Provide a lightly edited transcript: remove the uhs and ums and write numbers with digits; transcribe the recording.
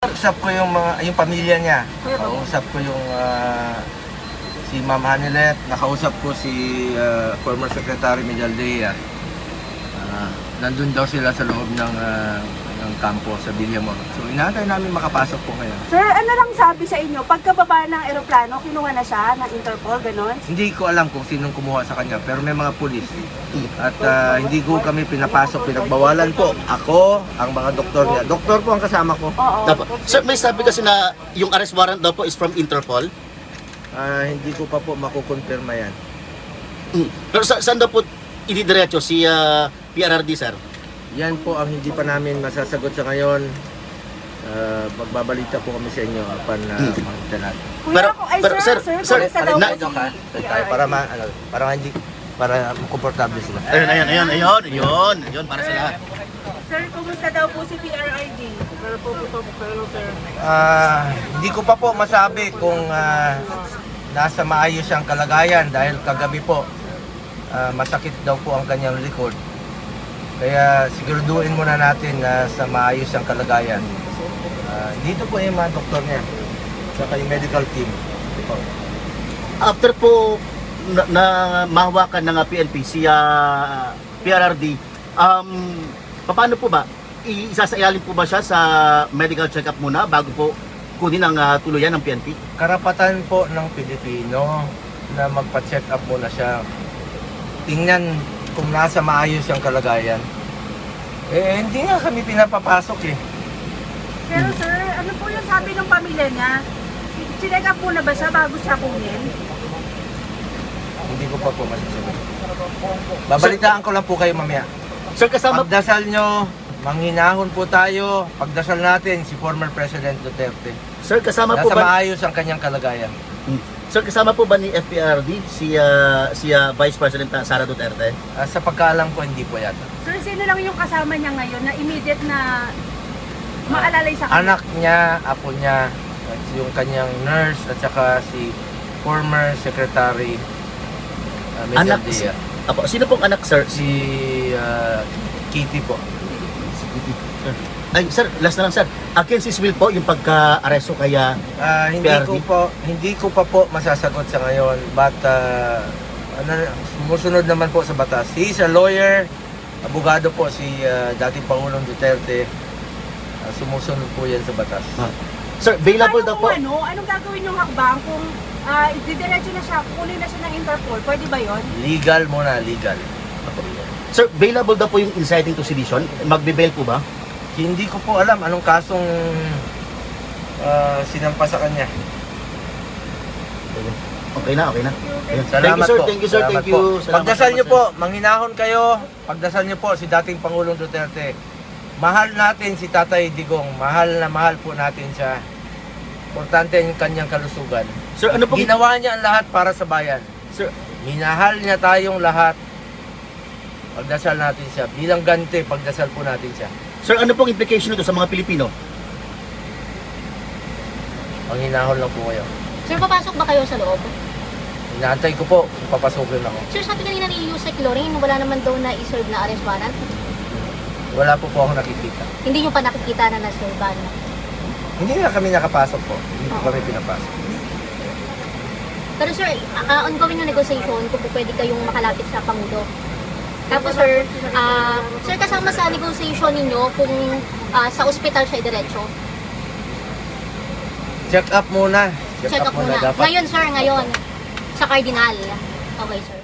Kausap ko yung pamilya niya. Kausap ko yung si Ma'am Hanilet. Nakausap ko si former Secretary Medialdea. Nandun daw sila sa loob ng kampo sa Villamor. So inaantay namin makapasok po ngayon. Sir, ano lang sabi sa inyo? Pagkababa ng eroplano, kinuha na siya ng Interpol, gano'n? Hindi ko alam kung sinong kumuha sa kanya, pero may mga pulis. At hindi ko kami pinapasok, pinagbawalan po. Ako, ang mga doktor niya. Doktor po ang kasama ko. Oo. Sir, may sabi kasi na yung arrest warrant daw po is from Interpol. Hindi ko pa po makukonfirma yan. Pero saan daw po ididiretso si PRRD, sir? Yan po ang hindi pa namin masasagot sa ngayon. Magbabalita po kami sa inyo upon makita natin. Kuya, Sir, kumusta daw po Ito ka, tayo, para komportable sila. Ayun, para sa lahat. Sir, kumusta daw po si PRRD? Hindi ko pa po masabi kung nasa maayos ang kalagayan dahil kagabi po masakit daw po ang kanyang likod. Kaya siguraduhin muna natin na sa maayos ang kalagayan. Dito po yung mga doktor niya, saka yung medical team. After po na mahawakan ng PNP si PRRD, paano po ba? Isasailalim po ba siya sa medical check-up muna bago po kunin ang tuluyan ng PNP? Karapatan po ng Pilipino na magpa-check up muna siya. Tingnan kung nasa maayos ang kalagayan. Hindi nga kami pinapapasok eh. Pero sir, ano po yung sabi ng pamilya niya? Check up po na ba siya bago siya kunin? Hindi ko pa po masasagot. Babalitaan ko lang po kayo mamaya. Sir, kasama Pagdasal nyo, manghinahon po tayo. Pagdasal natin si former President Duterte. Sir, kasama po Nasa ba maayos ang kanyang kalagayan. Sir, kasama po ba ni FPRD si Vice President Sara Duterte? Sa pagkaalam ko, hindi po yata. Sir, sino lang yung kasama niya ngayon na immediate na maalalay sa kanya? Anak niya, apo niya, at yung kanyang nurse, at saka si former Secretary Anak? Medialdea. Apo, sino pong anak, sir? Si Kitty po. Ay, sir, last na lang, sir. Against his will po yung pagka-aresto kaya PRD? Hindi ko pa po masasagot sa ngayon, but sumusunod naman po sa batas. He is a lawyer, abogado po si dating Pangulong Duterte. Sumusunod po yan sa batas. Sir, available daw po. Anong gagawin yung hakbang kung didiretso na siya, kunin na siya ng Interpol? Pwede ba yon? Legal muna, legal. Sir, available daw po yung inciting to sedition. Magbe-bail po ba? Hindi ko po alam anong kasong sinampa sa kanya. Okay na. Salamat po. Thank you, sir. Salamat Thank you. po. Salamat Pagdasal po, niyo sir. po, manghinahon kayo. Pagdasal niyo po si dating Pangulong Duterte. Mahal natin si Tatay Digong. Mahal na mahal po natin siya. Importante yung kanyang kalusugan. Sir, ano po? Ginawa niya ang lahat para sa bayan. Sir, Minahal niya tayong lahat. Pagdasal natin siya. Bilang ganti, pagdasal po natin siya. sir, ano pong implication nito sa mga Pilipino? Manghinahon lang po kayo. Sir, papasok ba kayo sa loob? Inaantay ko po kung papasukin ako. Sir, sabi kanina ni Yusek Loring, wala naman daw na i-serve na arrest warrant. Wala po ako nakikita. Hindi nyo pa nakikita na na-serve. Hindi nga kami nakapasok po. Hindi po kami pinapasok. Pero sir, ongoing yung negotiation kung pwede kayong makalapit sa Pangulo. Tapos sir, sir kasama sa negotiation ninyo kung sa ospital siya idiretso. Check up muna. Check up muna. Dapat. Ngayon sir, ngayon. Sa Cardinal. Okay sir.